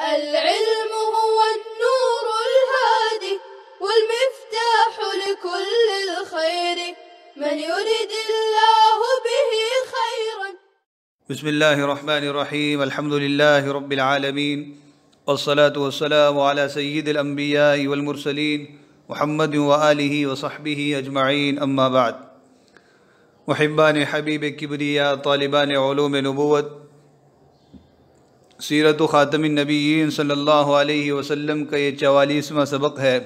العلم هو النور الهادي والمفتاح لكل الخير من يريد الله به خيرا. بسم اللہ الرحمن الرحیم الحمد للہ رب العالمین والصلاة والسلام على سید الانبیاء والمرسلین محمد وآلہ وصحبہ اجمعین اما بعد. محبان حبیب کبریا، طالبان علوم نبوت، سیرت خاتم النبیین صلی اللہ علیہ وسلم کا یہ 44واں سبق ہے،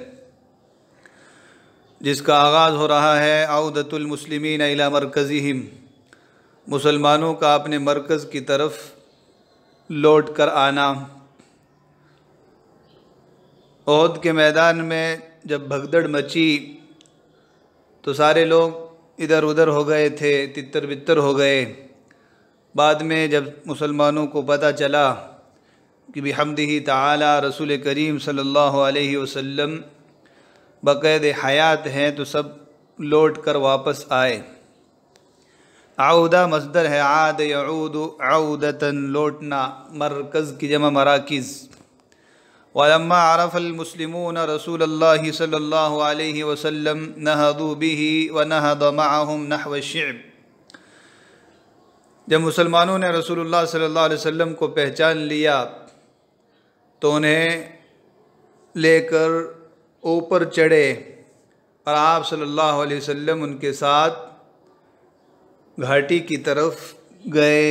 جس کا آغاز ہو رہا ہے عودۃ المسلمین الی مرکزہم، مسلمانوں کا اپنے مرکز کی طرف لوٹ کر آنا. احد کے میدان میں جب بھگدڑ مچی تو سارے لوگ ادھر ادھر ہو گئے تھے، تتر بتر ہو گئے. بعد میں جب مسلمانوں کو پتہ چلا کہ بحمدہ تعالی رسول کریم صلی اللہ علیہ وسلم بقید حیات ہیں تو سب لوٹ کر واپس آئے. عودہ مصدر ہے، عاد یعود عودتاً، لوٹنا، مرکز کی جمع مراکز. وَلَمَّا عَرَفَ الْمُسْلِمُونَ رَسُولَ اللَّهِ صلی اللہ علیہ وسلم نَهَضُوا بِهِ وَنَهَضَ مَعَهُمْ نَحْوَ الشِّعْبِ. جب مسلمانوں نے رسول اللہ صلی اللہ علیہ وسلم کو پہچان لیا تو انہیں لے کر اوپر چڑھے اور آپ صلی اللہ علیہ وسلم ان کے ساتھ گھاٹی کی طرف گئے.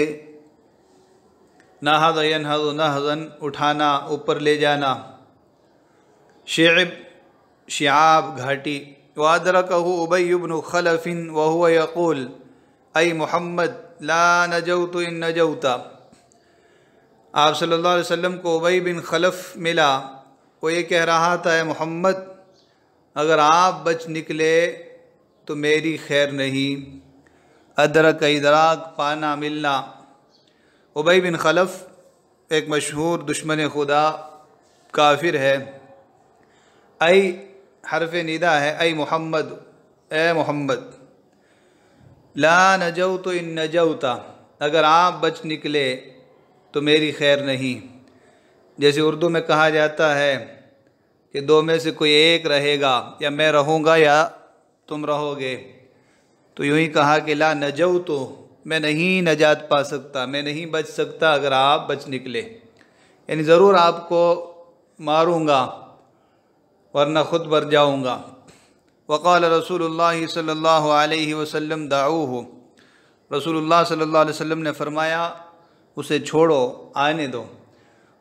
نہض ینہض نہضاً، اٹھانا، اوپر لے جانا. شعب، شعاب، گھاٹی. وَأَدْرَكَهُ أُبَيُّ بْنُ خَلَفٍ وَهُوَ يَقُولُ اَيْ مُحَمَّدْ لَا نَجَوْتُ إِن نَجَوْتَ. آپ صلی اللہ علیہ وسلم کو ابی بن خلف ملا، وہ یہ کہہ رہا تھا، اے محمد اگر آپ بچ نکلے تو میری خیر نہیں. ادرک، ادراک، پانا، ملنا. ابی بن خلف ایک مشہور دشمن خدا کافر ہے. ای حرف ندا ہے، ای محمد، اے محمد. لا نجوت ان نجوت، اگر آپ بچ نکلے تو میری خیر نہیں. جیسے اردو میں کہا جاتا ہے کہ دو میں سے کوئی ایک رہے گا، یا میں رہوں گا یا تم رہو گے. تو یوں ہی کہا کہ لا نجوت، میں نہیں نجات پا سکتا، میں نہیں بچ سکتا اگر آپ بچ نکلے، یعنی ضرور آپ کو ماروں گا ورنہ خود مر جاؤں گا. وقال رسول اللہ صلی اللہ علیہ وسلم دعوہ، رسول اللہ صلی اللہ علیہ وسلم نے فرمایا اسے چھوڑو، آنے دو.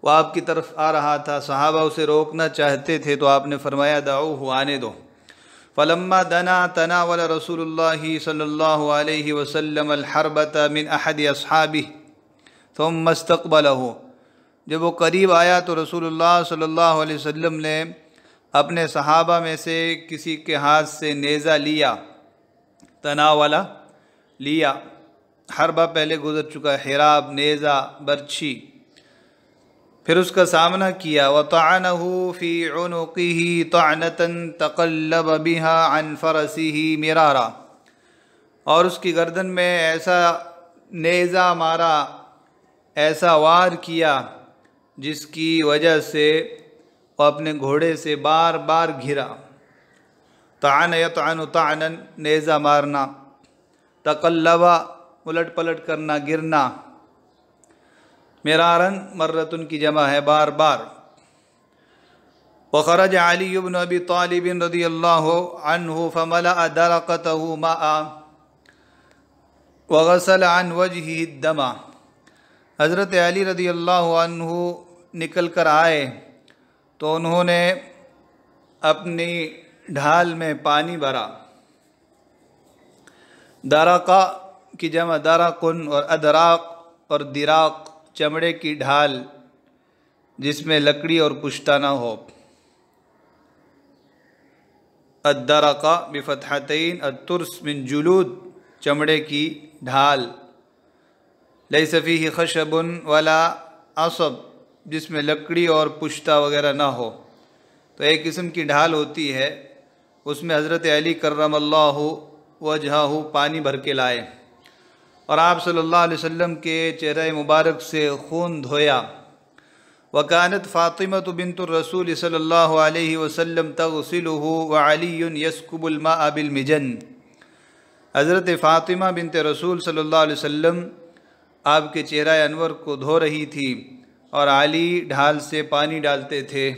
وہ آپ کی طرف آ رہا تھا، صحابہ اسے روکنا چاہتے تھے تو آپ نے فرمایا دعوہ، آنے دو. فلما دنا تناول رسول اللہ صلی اللہ علیہ وسلم الحربۃ من احد اصحابہ ثم استقبلہ. جب وہ قریب آیا تو رسول اللہ صلی اللہ علیہ وسلم نے اپنے صحابہ میں سے کسی کے ہاتھ سے نیزہ لیا. تناولا، لیا. حربہ پہلے گزر چکا ہے، حراب، نیزہ، برچھی. پھر اس کا سامنا کیا. وَطَعَنَهُ فِي عُنُقِهِ طَعْنَةً تَقَلَّبَ بِهَا عَنْ فَرَسِهِ مِرَارًا، اور اس کی گردن میں ایسا نیزہ مارا، ایسا وار کیا جس کی وجہ سے وہ اپنے گھوڑے سے بار بار گھرا. طعن یطعن طعنا، نیزہ مارنا. تقلب، الٹ پلٹ کرنا، گرنا. مرارن، مرتن کی جمع ہے، بار بار. وخرج علی بن ابی طالب رضی اللہ عنہ فملأ درقته ماء وغسل عن وجهه الدم. حضرت علی رضی اللہ عنہ نکل کر آئے تو انہوں نے اپنی ڈھال میں پانی بھرا. درقہ کی جمع درقن، اور ادراق اور دراق چمڑے کی ڈھال جس میں لکڑی اور پشتہ نہ ہو. الدرقہ بفتحتین، الترس من جلود، چمڑے کی ڈھال. لیس فیہ خشب ولا عصب، جس میں لکڑی اور پشتہ وغیرہ نہ ہو. تو ایک قسم کی ڈھال ہوتی ہے، اس میں حضرت علی کرم اللہ وجہہ پانی بھر کے لائے اور آپ صلی اللہ علیہ وسلم کے چہرہ مبارک سے خون دھویا. وكانت فاطمة بنت الرسول صلی اللہ علیہ وسلم تغسله وعلی يسكب الماء بالمجن۔ حضرت فاطمہ بنت رسول صلی اللہ علیہ وسلم آپ کے چہرہ انور کو دھو رہی تھی اور علی ڈھال سے پانی ڈالتے تھے۔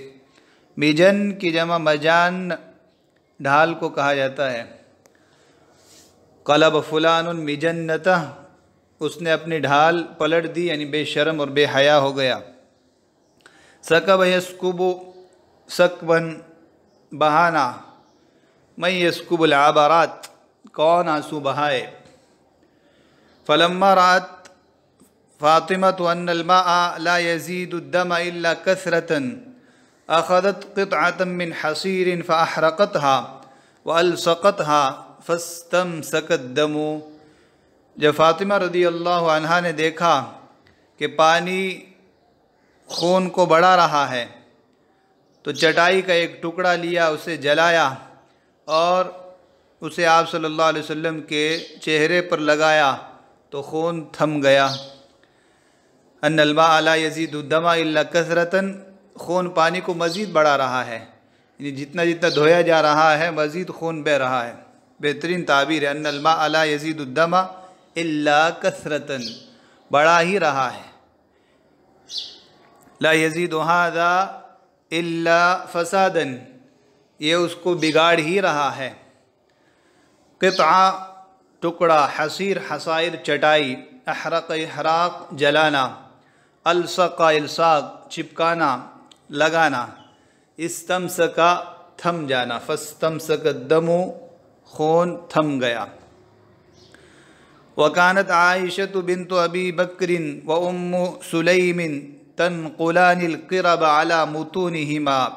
مجن کی جمع مجان ڈھال کو کہا جاتا ہے۔ قلب فلان مجنتہ، اس نے اپنی ڈھال پلٹ دی، یعنی بے شرم اور بے حیا ہو گیا۔ سکب یسکب سکبن بہانا، من یسکب العبرات، کون آنسو بہائے۔ فلما رأت فاطمة أن الماء لا يزيد الدم إلا كثرة أخذت قطعة من حصير فأحرقتها وألصقتها فاستمسك الدم۔ جب فاطمہ رضی اللہ عنہا نے دیکھا کہ پانی خون کو بڑھا رہا ہے تو چٹائی کا ایک ٹکڑا لیا، اسے جلایا اور اسے آپ صلی اللہ علیہ وسلم کے چہرے پر لگایا تو خون تھم گیا۔ ان الماء لا يزيد الدم الا كثرة، خون پانی کو مزید بڑھا رہا ہے، یعنی جتنا جتنا دھویا جا رہا ہے مزید خون بہہ رہا ہے۔ بہترین تعبیر ہے، ان الماء لا يزيد الدم الا كثرة، بڑھا ہی رہا ہے۔ لا يزيد هذا الا فسادا، یہ اس کو بگاڑ ہی رہا ہے۔ قطعہ ٹکڑا، حصیر حصائر چٹائی، احرق احراق جلانا، الصق الصاق چپکانا لگانا، استمسک تھم جانا، فاستمسک الدم خون تھم گیا۔ وكانت عائشة بنت أبي بكر وأم سليم تنقلان القرب على متونهما۔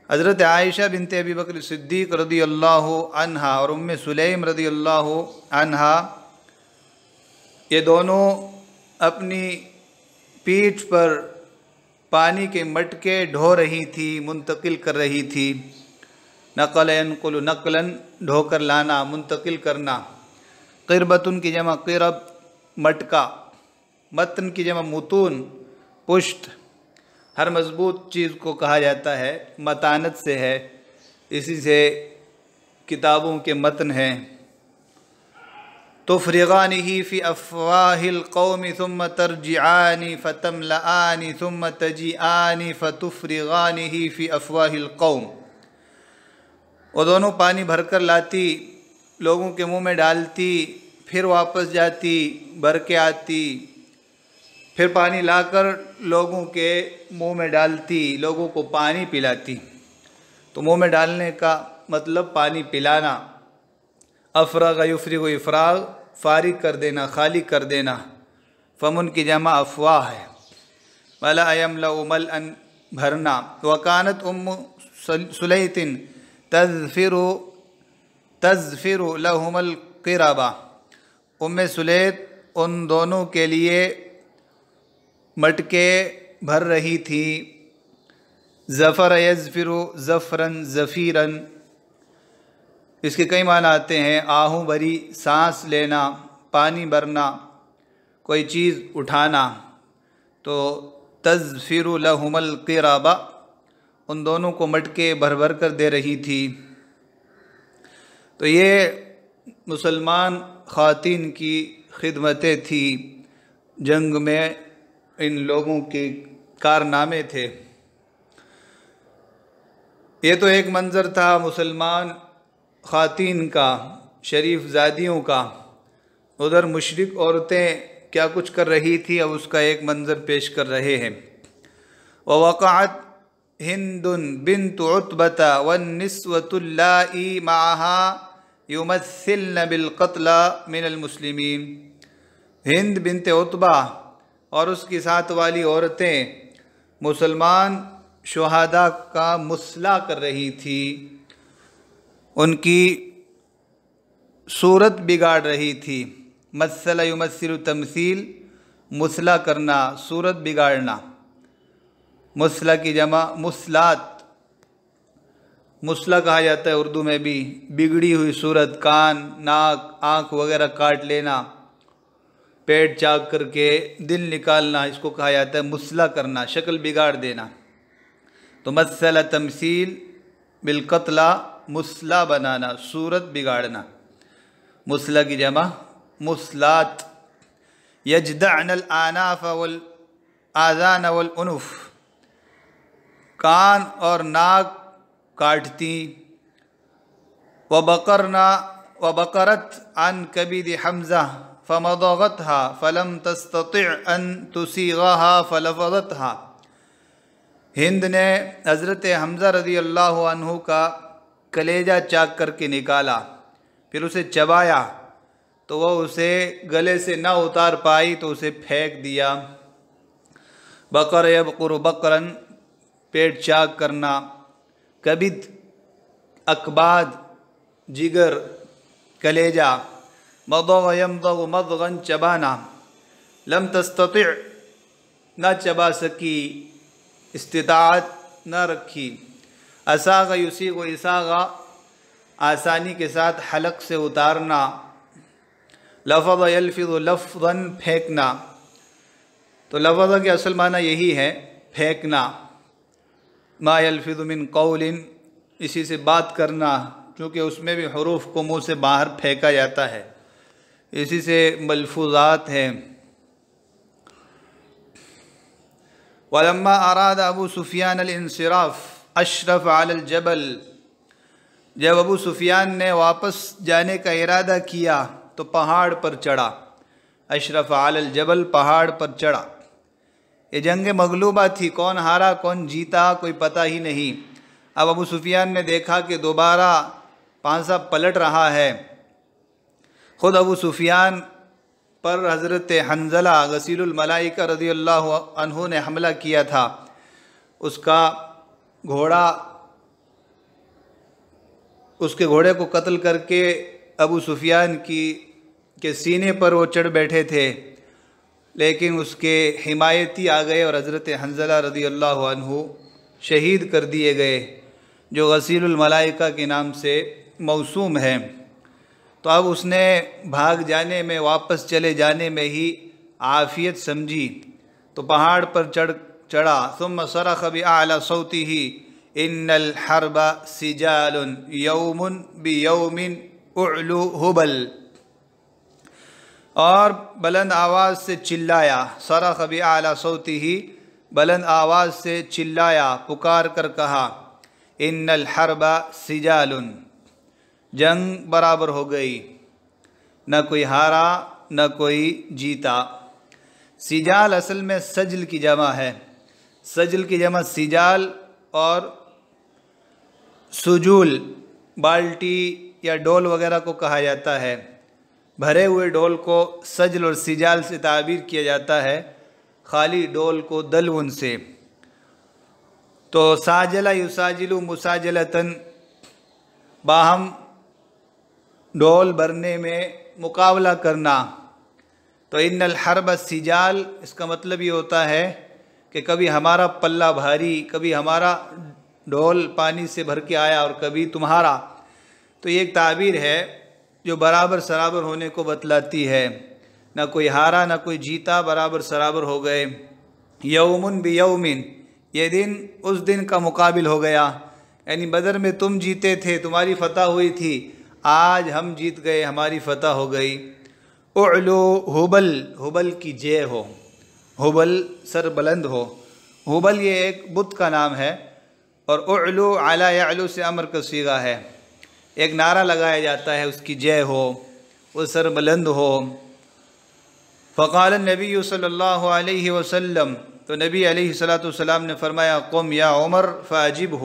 حضرت عائشہ بنت ابی بکر صدیق رضی اللہ عنہا اور ام سلیم رضی اللہ عنہا، یہ دونوں اپنی پیٹھ پر پانی کے مٹکے ڈھو رہی تھی، منتقل کر رہی تھی۔ نقل ینقل نقلاً، ڈھو کر لانا، منتقل کرنا۔ قربتن کی جمع قرب مٹکا، متن کی جمع متون پشت۔ ہر مضبوط چیز کو کہا جاتا ہے، متانت سے ہے، اسی سے کتابوں کے متن ہیں۔ تفرغانہ فی افواہ القوم ثم ترجعان فتملآن ثم تجیئان فتفرغانہ فی افواہ القوم۔ وہ دونوں پانی بھر کر لاتی، لوگوں کے منہ میں ڈالتی، پھر واپس جاتی، بھر کے آتی، پھر پانی لا کر لوگوں کے منہ میں ڈالتی، لوگوں کو پانی پلاتی۔ تو منہ میں ڈالنے کا مطلب پانی پلانا۔ افرغ یفرغ افراغ، فارغ کر دینا، خالی کر دینا۔ فمن کی جمع افواہ ہے۔ ملأ یملأ ملأ، بھرنا۔ وکانت ام سلیط تزفر لہم القربہ، ام سلیط ان دونوں کے لیے مٹکے بھر رہی تھی۔ زفر یزفر زفرن زفیرن، اس کے کئی معنی آتے ہیں۔ آہوں بھری سانس لینا، پانی بھرنا، کوئی چیز اٹھانا۔ تو تزفر لہم القربہ، ان دونوں کو مٹکے بھر بھر کر دے رہی تھی۔ تو یہ مسلمان خواتین کی خدمتیں تھی، جنگ میں ان لوگوں کے کارنامے تھے۔ یہ تو ایک منظر تھا مسلمان خواتین کا، شریف زادیوں کا۔ ادھر مشرک عورتیں کیا کچھ کر رہی تھی، اب اس کا ایک منظر پیش کر رہے ہیں۔ وَوَقَعَتْ هِنْدٌ بِنْتُ عُتْبَةَ وَالنِّسْوَةُ اللَّائِي مَعَهَا يُمَثِّلْنَ بِالْقَتْلَى مِنَ الْمُسْلِمِينَ، ہند بنت عتبہ اور اس کی ساتھ والی عورتیں مسلمان شہداء کا مثلا کر رہی تھی، ان کی صورت بگاڑ رہی تھی۔ مثل یمثل تمثیل، مثلا کرنا، صورت بگاڑنا۔ مثلا کی جمع مثلات، مثلا کہا جاتا ہے اردو میں بھی، بگڑی ہوئی صورت، کان، ناک، آنکھ وغیرہ کاٹ لینا، پیٹ چاک کر کے دل نکالنا، اس کو کہا جاتا ہے مسلح کرنا، شکل بگاڑ دینا۔ تو مثل تمثیل بالقتلہ، مسلح بنانا، صورت بگاڑنا، مسلح کی جمع مسلات۔ یجدعن الاناف والآذان والانف، کان اور ناک کاٹتی۔ وبقرت عن کبد حمزہ فمضغتها فلم تستطع ان تسیغها فلفظتها، ہند نے حضرت حمزہ رضی اللہ عنہ کا کلیجہ چاک کر کے نکالا، پھر اسے چبایا تو وہ اسے گلے سے نہ اتار پائی تو اسے پھینک دیا۔ بقر یبقر بقرن، پیٹ چاک کرنا۔ کبد اکباد، جگر، کلیجہ۔ مضغ یمضغ مضغن، چبانا۔ لم تستطع، نہ چبا سکی، استطاعت نہ رکھی۔ اساغ یسیغ اساغا، آسانی کے ساتھ حلق سے اتارنا۔ لفظ یلفظ لفظاً، پھینکنا۔ تو لفظ کے اصل معنی یہی ہے پھینکنا۔ ما یلفظ من قول، اسی سے بات کرنا، چونکہ اس میں بھی حروف کو منہ سے باہر پھینکا جاتا ہے، اسی سے ملفوظات ہیں۔ وَلَمَّا أَرَادَ أَبُو سُفْيَانَ الْإِنْصِرَافَ أَشْرَفَ عَلَى الْجَبَلِ، جب ابو سفیان نے واپس جانے کا ارادہ کیا تو پہاڑ پر چڑھا۔ اشرف علی الجبل، پہاڑ پر چڑھا۔ یہ جنگ مغلوبہ تھی، کون ہارا کون جیتا کوئی پتہ ہی نہیں۔ اب ابو سفیان نے دیکھا کہ دوبارہ پانسا پلٹ رہا ہے۔ خود ابو سفیان پر حضرت حنظلہ غسیل الملائکہ رضی اللہ عنہ نے حملہ کیا تھا۔ اس کے گھوڑے کو قتل کر کے ابو سفیان کے سینے پر وہ چڑھ بیٹھے تھے، لیکن اس کے حمایتی آ گئے اور حضرت حنظلہ رضی اللہ عنہ شہید کر دیے گئے، جو غسیل الملائکہ کے نام سے موسوم ہے۔ تو اب اس نے بھاگ جانے میں، واپس چلے جانے میں ہی عافیت سمجھی، تو پہاڑ پر چڑھا۔ ثم صرخ بأعلى صوته ان الحرب سجال یوم بیوم اعلو ہبل، اور بلند آواز سے چلایا۔ صرخ بأعلى صوته، بلند آواز سے چلایا، پکار کر کہا، ان الحرب سجال، جنگ برابر ہو گئی، نہ کوئی ہارا نہ کوئی جیتا۔ سجال اصل میں سجل کی جمع ہے، سجل کی جمع سجال، اور سجول بالٹی یا ڈول وغیرہ کو کہا جاتا ہے۔ بھرے ہوئے ڈول کو سجل اور سجال سے تعبیر کیا جاتا ہے، خالی ڈول کو دلون سے۔ تو ساجلہ یساجلو مساجلتاً، باہم ڈول بھرنے میں مقابلہ کرنا۔ تو ان الحرب سجال، اس کا مطلب یہ ہوتا ہے کہ کبھی ہمارا پلہ بھاری، کبھی ہمارا ڈول پانی سے بھر کے آیا اور کبھی تمہارا۔ تو یہ ایک تعبیر ہے جو برابر سرابر ہونے کو بتلاتی ہے، نہ کوئی ہارا نہ کوئی جیتا، برابر سرابر ہو گئے۔ یومن بیومن، یہ دن اس دن کا مقابل ہو گیا، یعنی بدر میں تم جیتے تھے، تمہاری فتح ہوئی تھی، آج ہم جیت گئے، ہماری فتح ہو گئی۔ اعلو ہبل، ہبل کی جے ہو، ہبل سر بلند ہو۔ ہبل یہ ایک بت کا نام ہے، اور اعلو علی یعلو سے امر کا صیغہ ہے، ایک نعرہ لگایا جاتا ہے اس کی جے ہو، وہ سر بلند ہو۔ فقال النبی صلی اللہ علیہ وسلم، تو نبی علیہ السلام نے فرمایا، قم یا عمر فاجبہ،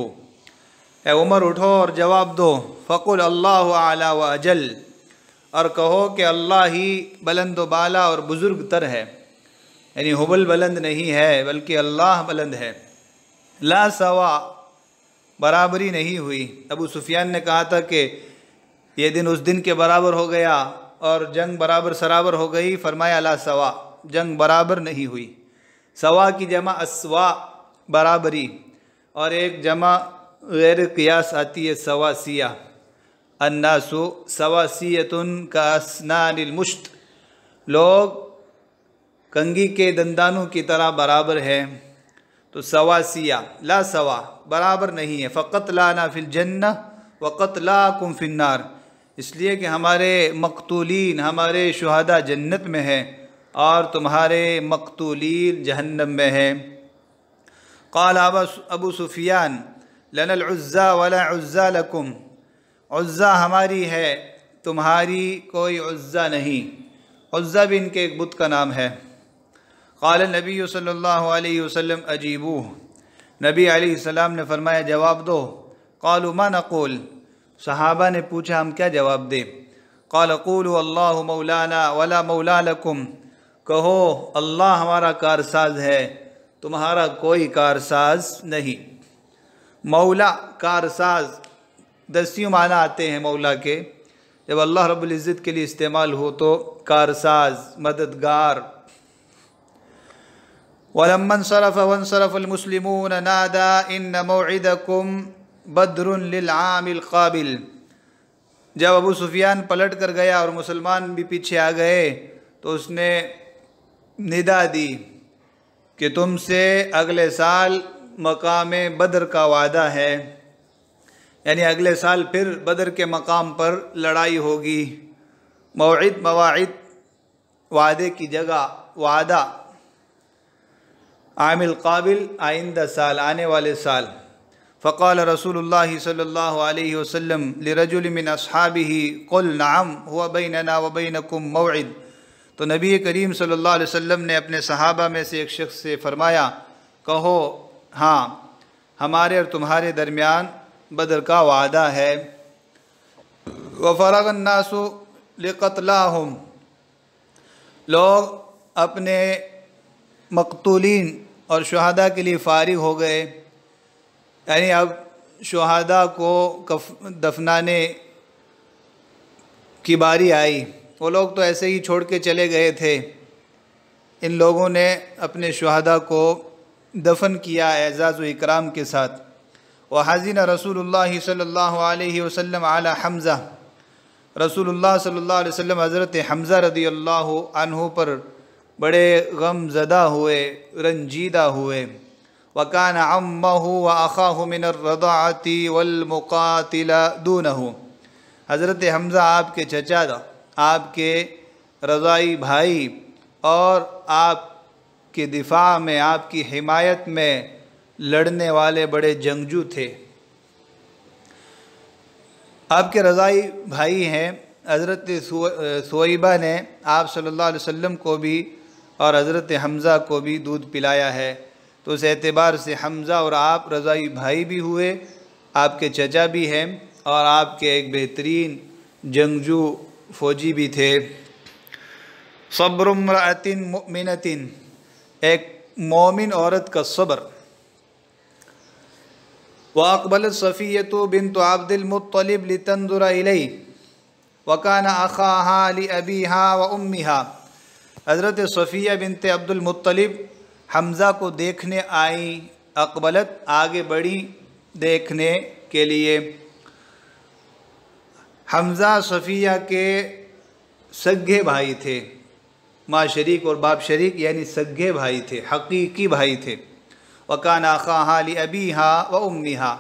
اے عمر اٹھو اور جواب دو۔ فقل اللہ اعلی و اجل، اور کہو کہ اللہ ہی بلند و بالا اور بزرگ تر ہے، یعنی ہبل بلند نہیں ہے بلکہ اللہ بلند ہے۔ لا سوا، برابری نہیں ہوئی۔ ابو سفیان نے کہا تھا کہ یہ دن اس دن کے برابر ہو گیا اور جنگ برابر سرابر ہو گئی، فرمایا لا سوا، جنگ برابر نہیں ہوئی۔ سوا کی جمع اسوا، برابری، اور ایک جمع غیر قیاس آتی ہے سواسیہ۔ الناس سواسیۃ کاسنان المشط، لوگ کنگھی کے دندانوں کی طرح برابر ہے، تو سواسیہ لا سوا برابر نہیں ہے، فقتلانا فی الجنہ وقتلاکم فی النار، اس لیے کہ ہمارے مقتولین ہمارے شہداء جنت میں ہیں اور تمہارے مقتولین جہنم میں ہیں۔ قال ابو سفیان لنا العزا ولا عزا لکم، عزا ہماری ہے تمہاری کوئی عزا نہیں، عزا بھی ان کے ایک بت کا نام ہے۔ قال النبی صلی اللہ علیہ وسلم اجیبوہ، نبی علیہ السلام نے فرمایا جواب دو۔ قالوا ما نقول، صحابہ نے پوچھا ہم کیا جواب دیں؟ قال قولوا اللہ مولانا ولا مولا لکم، کہو اللہ ہمارا کارساز ہے تمہارا کوئی کارساز نہیں۔ مولا کارساز دسیوں معنی آتے ہیں مولا کے، جب اللہ رب العزت کے لیے استعمال ہو تو کارساز مددگار۔ وَلَمَّا انصَرَفَ وَانصَرَفَ الْمُسْلِمُونَ نَادَى إِنَّ مَوْعِدَكُمْ بَدْرٌ لِلْعَامِ الْقَابِلِ، جب ابو سفیان پلٹ کر گیا اور مسلمان بھی پیچھے آ گئے تو اس نے ندا دی کہ تم سے اگلے سال مقام بدر کا وعدہ ہے، یعنی اگلے سال پھر بدر کے مقام پر لڑائی ہوگی۔ موعد مواعد وعدے کی جگہ، وعدہ عام القابل آئندہ سال، آنے والے سال۔ فقال رسول اللہ صلی اللہ علیہ وسلم لرجل من اصحابہ قل نعم هو بیننا وبینکم موعد، تو نبی کریم صلی اللہ علیہ وسلم نے اپنے صحابہ میں سے ایک شخص سے فرمایا کہو ہاں ہمارے اور تمہارے درمیان بدر کا وعدہ ہے۔ وفرغ الناس لقتلاہم، لوگ اپنے مقتولین اور شہداء کے لیے فارغ ہو گئے، یعنی اب شہداء کو دفنانے کی باری آئی۔ وہ لوگ تو ایسے ہی چھوڑ کے چلے گئے تھے، ان لوگوں نے اپنے شہداء کو دفن کیا اعزاز و اکرام کے ساتھ۔ وحزن رسول اللہ صلی اللہ علیہ وسلم علی حمزہ، رسول اللہ صلی اللہ علیہ وسلم حضرت حمزہ رضی اللہ عنہ پر بڑے غم زدہ ہوئے، رنجیدہ ہوئے۔ وَكَانَ عَمَّهُ وَأَخَاهُ مِنَ الرَّضَاعَةِ وَالْمُقَاتِلَ دُونَهُ، حضرت حمزہ آپ کے چچا، آپ کے رضاعی بھائی اور آپ کے دفاع میں، آپ کی حمایت میں لڑنے والے بڑے جنگجو تھے۔ آپ کے رضاعی بھائی ہیں، حضرت سویبہ نے آپ صلی اللہ علیہ وسلم کو بھی اور حضرت حمزہ کو بھی دودھ پلایا ہے، تو اس اعتبار سے حمزہ اور آپ رضاعی بھائی بھی ہوئے، آپ کے چچا بھی ہیں اور آپ کے ایک بہترین جنگجو فوجی بھی تھے۔ صبر امرأۃ مؤمنۃ، ایک مومن عورت کا صبر۔ وَأَقْبَلَتْ صَفِيَّةُ بِنْتُ عَبْدِ الْمُطَّلِبِ لِتَنْظُرَ إِلَيْهِ وَكَانَ أَخَاهَا لِأَبِيهَا وَأُمِّهَا، حضرت صفیہ بنت عبد المطلب حمزہ کو دیکھنے آئیں، اقبلت آگے بڑھی دیکھنے کے لیے۔ حمزہ صفیہ کے سگے بھائی تھے، ماں شریک اور باپ شریک، یعنی سگے بھائی تھے، حقیقی بھائی تھے۔ وَكَانَ أَخَاهَا لِأَبِيهَا وَأُمِّهَا،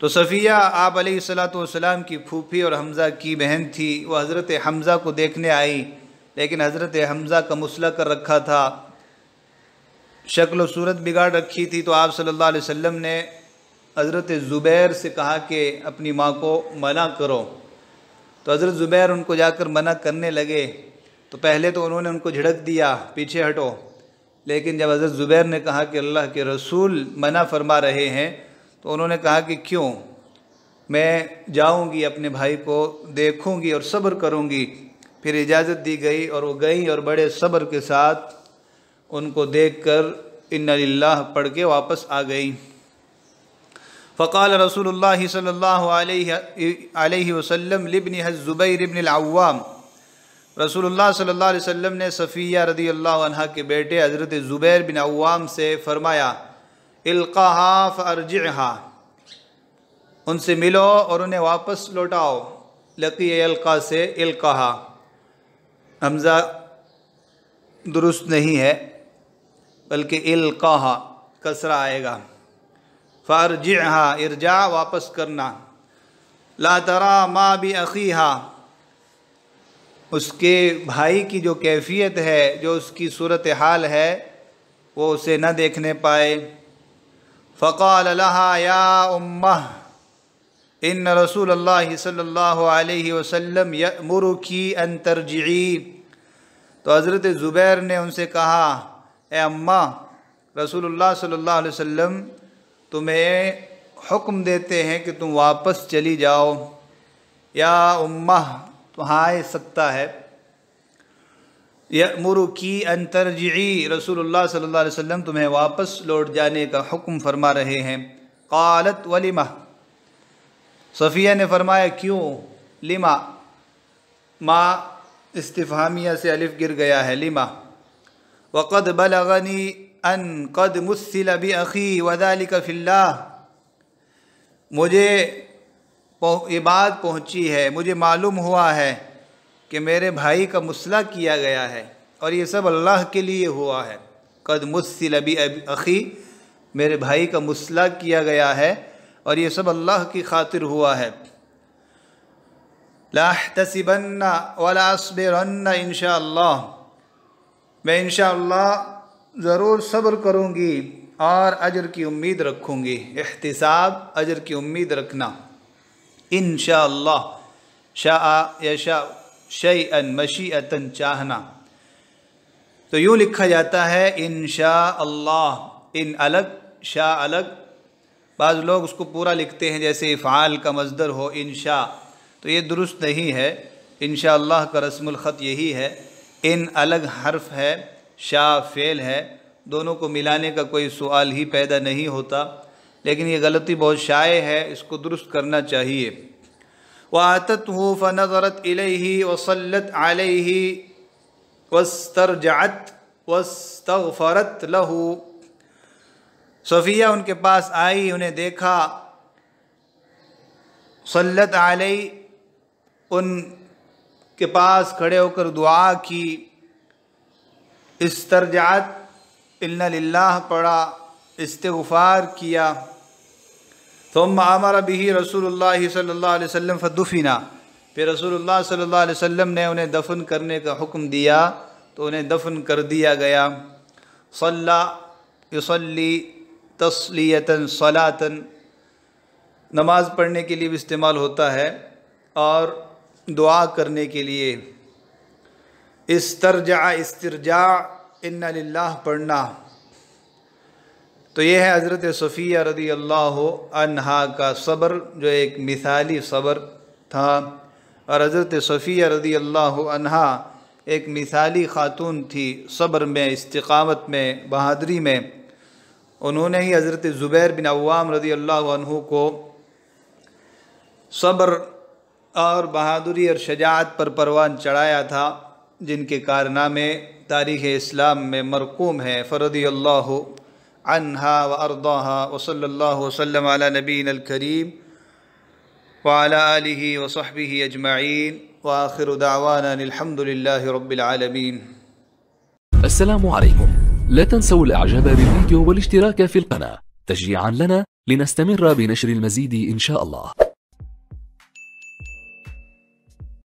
تو صفیہ آپ علیہ السلام کی پھوپھی اور حمزہ کی بہن تھی۔ وہ حضرت حمزہ کو دیکھنے آئی، لیکن حضرت حمزہ کا مسئلہ کر رکھا تھا، شکل و صورت بگاڑ رکھی تھی، تو آپ صلی اللہ علیہ وسلم نے حضرت زبیر سے کہا کہ اپنی ماں کو منع کرو، تو حضرت زبیر ان کو جا کر منع کرنے لگے، تو پہلے تو انہوں نے ان کو جھڑک دیا پیچھے ہٹو، لیکن جب حضرت زبیر نے کہا کہ اللہ کے رسول منع فرما رہے ہیں، تو انہوں نے کہا کہ کیوں، میں جاؤں گی اپنے بھائی کو دیکھوں گی اور صبر کروں گی۔ پھر اجازت دی گئی اور وہ گئیں اور بڑے صبر کے ساتھ ان کو دیکھ کر اِنَّ لِلَّهِ پڑھ کے واپس آ گئیں۔ فقال رسول اللہ صلی اللہ علیہ وسلم لابنها الزبیر بن العوام، رسول اللہ صلی اللہ علیہ وسلم نے صفیہ رضی اللہ عنہ کے بیٹے حضرت زبیر بن عوام سے فرمایا القاها فارجعها، ان سے ملو اور انہیں واپس لوٹاؤ۔ لقی القا سے القاها، حمزہ درست نہیں ہے، بلکہ القاہا کسرہ آئے گا۔ فارجعہا، ارجاع واپس کرنا، لا ترا ما باخیہا، اس کے بھائی کی جو کیفیت ہے، جو اس کی صورتحال ہے، وہ اسے نہ دیکھنے پائے۔ فقال لها یا امہ ان رسول اللہ صلی اللہ علیہ وسلم یأمرکی ان ترجعی، تو حضرت زبیر نے ان سے کہا، اے اماں، رسول اللہ صلی اللہ علیہ وسلم تمہیں حکم دیتے ہیں کہ تم واپس چلی جاؤ۔ یا امہ تو ہاں سکتا ہے، یأمرکی ان ترجعی، رسول اللہ صلی اللہ علیہ وسلم تمہیں واپس لوٹ جانے کا حکم فرما رہے ہیں۔ قالت ولما، صفیہ نے فرمایا کیوں؟ لما، ما استفہامیہ سے الف گر گیا ہے، لما۔ وقد بلغنی ان قد مثل باخی وذلک فی اللہ، مجھے یہ بات پہنچی ہے، مجھے معلوم ہوا ہے کہ میرے بھائی کا مثلا کیا گیا ہے، اور یہ سب اللہ کے لیے ہوا ہے۔ قد مثل باخی، میرے بھائی کا مثلا کیا گیا ہے، اور یہ سب اللہ کی خاطر ہوا ہے۔ لا احتسبن ولا اصبرن انشاءاللہ، میں انشاءاللہ ضرور صبر کروں گی اور اجر کی امید رکھوں گی۔ احتساب، اجر کی امید رکھنا۔ انشاءاللہ، شاء یشاء شیئا، مشیئتاً، چاہنا، تو یوں لکھا جاتا ہے انشاءاللہ، ان الگ، شاء الگ۔ بعض لوگ اس کو پورا لکھتے ہیں جیسے افعال کا مصدر ہو انشاء، تو یہ درست نہیں ہے۔ انشاءاللہ کا رسم الخط یہی ہے، ان الگ حرف ہے، شاء فعل ہے، دونوں کو ملانے کا کوئی سوال ہی پیدا نہیں ہوتا، لیکن یہ غلطی بہت شائع ہے، اس کو درست کرنا چاہیے۔ وَآتَتْهُ فَنَظَرَتْ إِلَيْهِ وَصَلَّتْ عَلَيْهِ وَاسْتَرْجَعَتْ وَاسْتَغْفَرَتْ لَهُ، صفیہ ان کے پاس آئی، انہیں دیکھا، صلت علیہ، ان کے پاس کھڑے ہو کر دعا کی، استرجعت، انا للہ پڑھا، استغفار کیا۔ ثم امر به رسول اللہ صلی اللہ علیہ وسلم فدفن، پھر رسول اللہ صلی اللہ علیہ وسلم نے انہیں دفن کرنے کا حکم دیا تو انہیں دفن کر دیا گیا۔ صلی یصلی تصلیۃً صلاۃً، نماز پڑھنے کے لیے بھی استعمال ہوتا ہے اور دعا کرنے کے لیے۔ استرجع، استرجاع، انا للہ پڑھنا۔ تو یہ ہے حضرت صفیہ رضی اللہ عنہا کا صبر، جو ایک مثالی صبر تھا، اور حضرت صفیہ رضی اللہ عنہا ایک مثالی خاتون تھی صبر میں، استقامت میں، بہادری میں۔ انہوں نے ہی حضرت زبیر بن عوام رضی اللہ عنہ کو صبر اور بہادری اور شجاعت پر پروان چڑھایا تھا، جن کے کارنامے تاریخ اسلام میں مرقوم ہیں۔ فرضی اللہ عنہا وارضاہا، وصلی اللہ وسلم علی نبینا الکریم وعلی آلہ وصحبہ اجمعین، وآخر دعوانا الحمد للہ رب العالمین۔ السلام عليكم، لا تنسوا الاعجاب بالفيديو والاشتراك في القناة تشجيعا لنا لنستمر بنشر المزيد إن شاء الله.